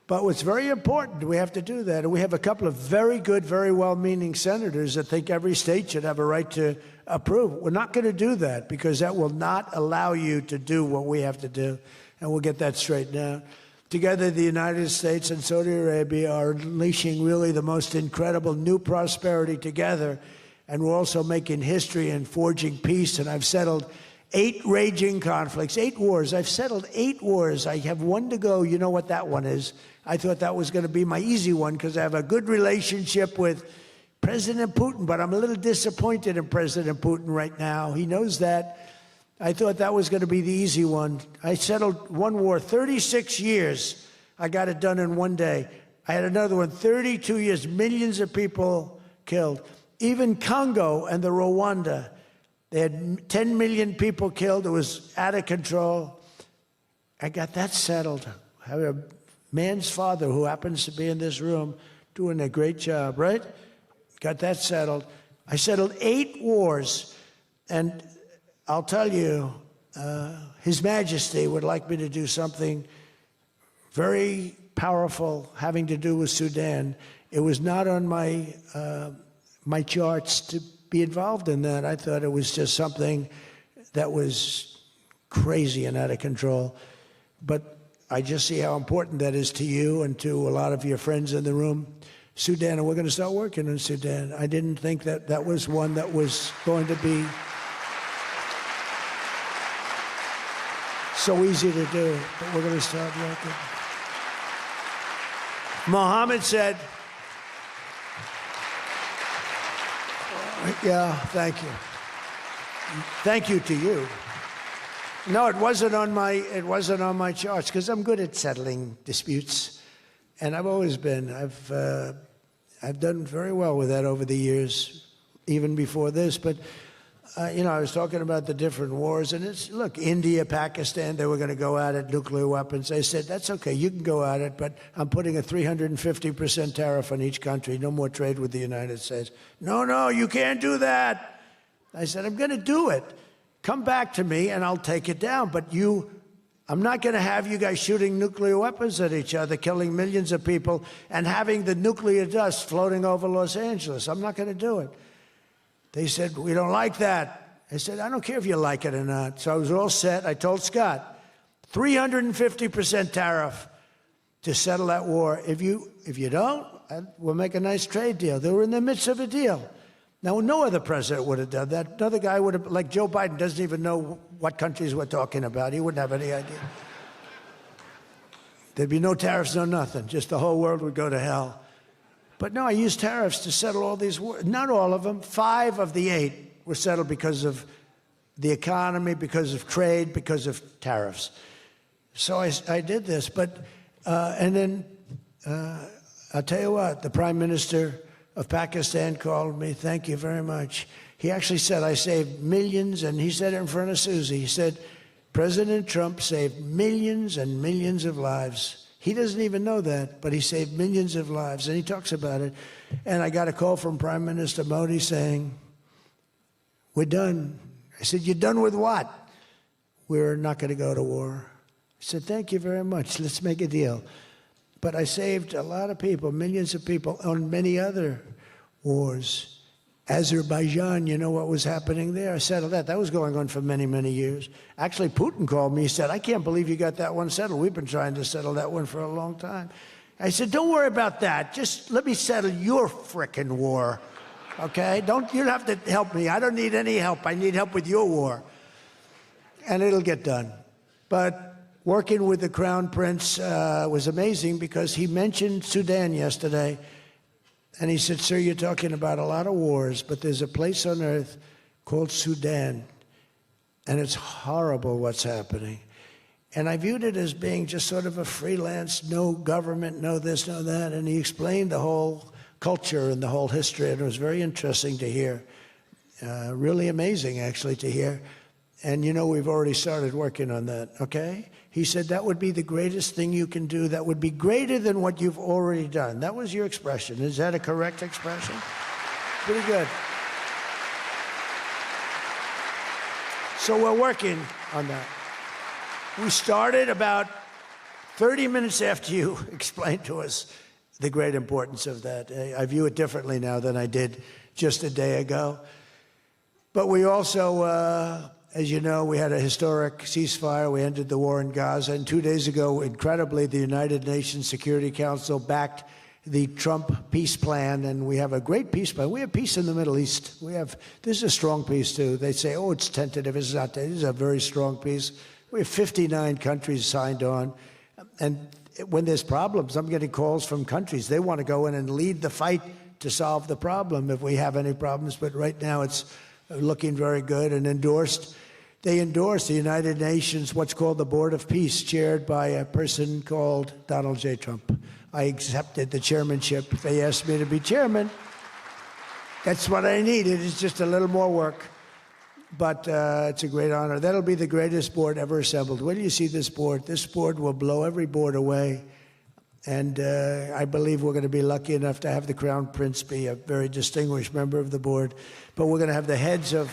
But what's very important, we have to do that. And we have a couple of very good, very well-meaning senators that think every state should have a right to approve. We're not going to do that because that will not allow you to do what we have to do. And we'll get that straightened out. Together, the United States and Saudi Arabia are unleashing really the most incredible new prosperity together. And we're also making history and forging peace. And I've settled 8 raging conflicts, 8 wars. I've settled 8 wars. I have 1 to go. You know what that one is. I thought that was going to be my easy one because I have a good relationship with President Putin, but I'm a little disappointed in President Putin right now. He knows that. I thought that was going to be the easy one. I settled 1 war, 36 years. I got it done in 1 day. I had another one, 32 years, millions of people killed. Even Congo and the Rwanda, they had 10 million people killed. It was out of control. I got that settled. I have a man's father who happens to be in this room doing a great job, right? Got that settled. I settled 8 wars, and I'll tell you, His Majesty would like me to do something very powerful having to do with Sudan. It was not on my my charts to be involved in that. I thought it was just something that was crazy and out of control. But I just see how important that is to you and to a lot of your friends in the room. Sudan, and we're going to start working on Sudan. I didn't think that that was one that was going to be so easy to do, but we're going to start working. Mohammed said, yeah, thank you. Thank you to you. No, it wasn't on my charts because I'm good at settling disputes, and I've always been. I've done very well with that over the years, even before this. But you know, I was talking about the different wars, and it's look, India, Pakistan, they were going to go at it, nuclear weapons. I said, that's okay, you can go at it, but I'm putting a 350% tariff on each country. No more trade with the United States. No, you can't do that. I said, I'm going to do it. Come back to me and I'll take it down. But I'm not going to have you guys shooting nuclear weapons at each other, killing millions of people, and having the nuclear dust floating over Los Angeles. I'm not going to do it. They said, we don't like that. I said, I don't care if you like it or not. So I was all set. I told Scott, 350% tariff to settle that war. If you don't, we'll make a nice trade deal. They were in the midst of a deal. Now, no other president would have done that. Another guy would have, like Joe Biden, doesn't even know what countries we're talking about. He wouldn't have any idea. There'd be no tariffs, no nothing. Just the whole world would go to hell. But no, I used tariffs to settle all these wars. Not all of them. 5 of the 8 were settled because of the economy, because of trade, because of tariffs. So I did this. But, and then, I'll tell you what, the Prime Minister of Pakistan called me. Thank you very much. He actually said, I saved millions, and he said it in front of Susie. He said, President Trump saved millions and millions of lives. He doesn't even know that, but he saved millions of lives, and he talks about it. And I got a call from Prime Minister Modi saying, we're done. I said, you're done with what? We're not going to go to war. I said, thank you very much. Let's make a deal. But I saved a lot of people, millions of people, on many other wars. Azerbaijan, you know what was happening there? I settled that. That was going on for many, many years. Actually, Putin called me. He said, I can't believe you got that one settled. We've been trying to settle that one for a long time. I said, don't worry about that. Just let me settle your frickin' war, okay? You don't have to help me. I don't need any help. I need help with your war. And it'll get done. But working with the Crown Prince was amazing because he mentioned Sudan yesterday. And he said, sir, you're talking about a lot of wars, but there's a place on earth called Sudan. And it's horrible what's happening. And I viewed it as being just sort of a freelance, no government, no this, no that. And he explained the whole culture and the whole history. And it was very interesting to hear. Really amazing, actually, to hear. And, you know, we've already started working on that, okay? He said that would be the greatest thing you can do. That would be greater than what you've already done. That was your expression. Is that a correct expression? Pretty good. So we're working on that. We started about 30 minutes after you explained to us the great importance of that. I view it differently now than I did just a day ago. But we also... as you know, we had a historic ceasefire. We ended the war in Gaza. And 2 days ago, incredibly, the United Nations Security Council backed the Trump peace plan. And we have a great peace plan. We have peace in the Middle East. This is a strong peace, too. They say, oh, it's tentative. It's not. This is a very strong peace. We have 59 countries signed on. And when there's problems, I'm getting calls from countries. They want to go in and lead the fight to solve the problem if we have any problems. But right now, it's looking very good and endorsed. They endorsed the United Nations, what's called the Board of Peace, chaired by a person called Donald J. Trump. I accepted the chairmanship. They asked me to be chairman. That's what I needed. It's just a little more work. But it's a great honor. That'll be the greatest board ever assembled. When you see this board will blow every board away. And I believe we're going to be lucky enough to have the Crown Prince be a very distinguished member of the board. But we're going to have the heads of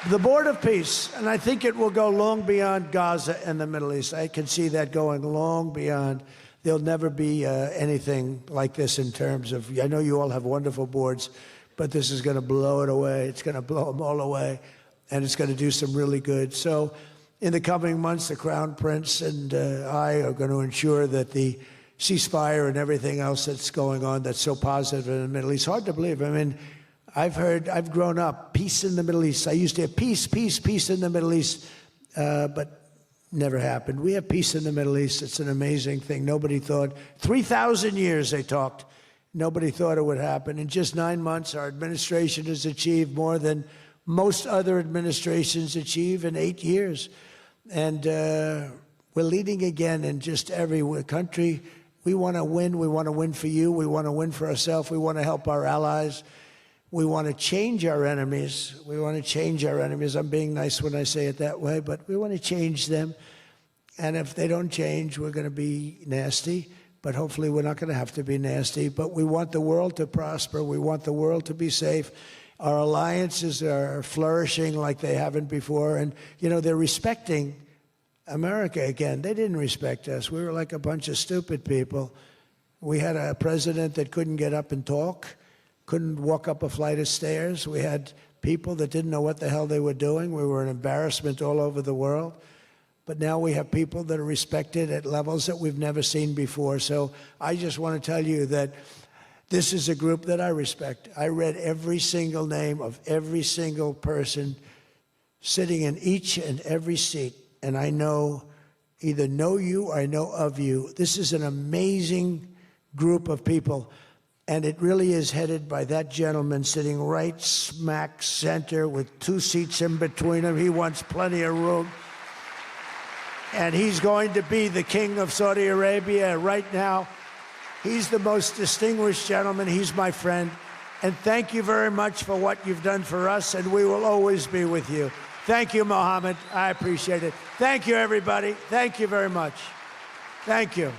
the Board of Peace. And I think it will go long beyond Gaza and the Middle East. I can see that going long beyond. There'll never be anything like this in terms of, I know you all have wonderful boards, but this is going to blow it away. It's going to blow them all away. And it's going to do some really good. So in the coming months, the Crown Prince and I are going to ensure that the ceasefire and everything else that's going on that's so positive in the Middle East, hard to believe. I mean, I've grown up, peace in the Middle East. I used to have peace, peace, peace in the Middle East, but never happened. We have peace in the Middle East. It's an amazing thing. Nobody thought, 3,000 years they talked. Nobody thought it would happen. In just 9 months, our administration has achieved more than most other administrations achieve in 8 years. And we're leading again in just every country. We want to win. We want to win for you. We want to win for ourselves. We want to help our allies. We want to change our enemies. We want to change our enemies. I'm being nice when I say it that way, but we want to change them. And if they don't change, we're going to be nasty. But hopefully we're not going to have to be nasty. But we want the world to prosper. We want the world to be safe. Our alliances are flourishing like they haven't before. And, you know, they're respecting America again. They didn't respect us. We were like a bunch of stupid people. We had a president that couldn't get up and talk, couldn't walk up a flight of stairs. We had people that didn't know what the hell they were doing. We were an embarrassment all over the world. But now we have people that are respected at levels that we've never seen before. So I just want to tell you that this is a group that I respect. I read every single name of every single person sitting in each and every seat. And I either know you or I know of you. This is an amazing group of people. And it really is headed by that gentleman sitting right smack center with 2 seats in between him. He wants plenty of room. And he's going to be the king of Saudi Arabia right now. He's the most distinguished gentleman. He's my friend. And thank you very much for what you've done for us, and we will always be with you. Thank you, Mohammed. I appreciate it. Thank you, everybody. Thank you very much. Thank you.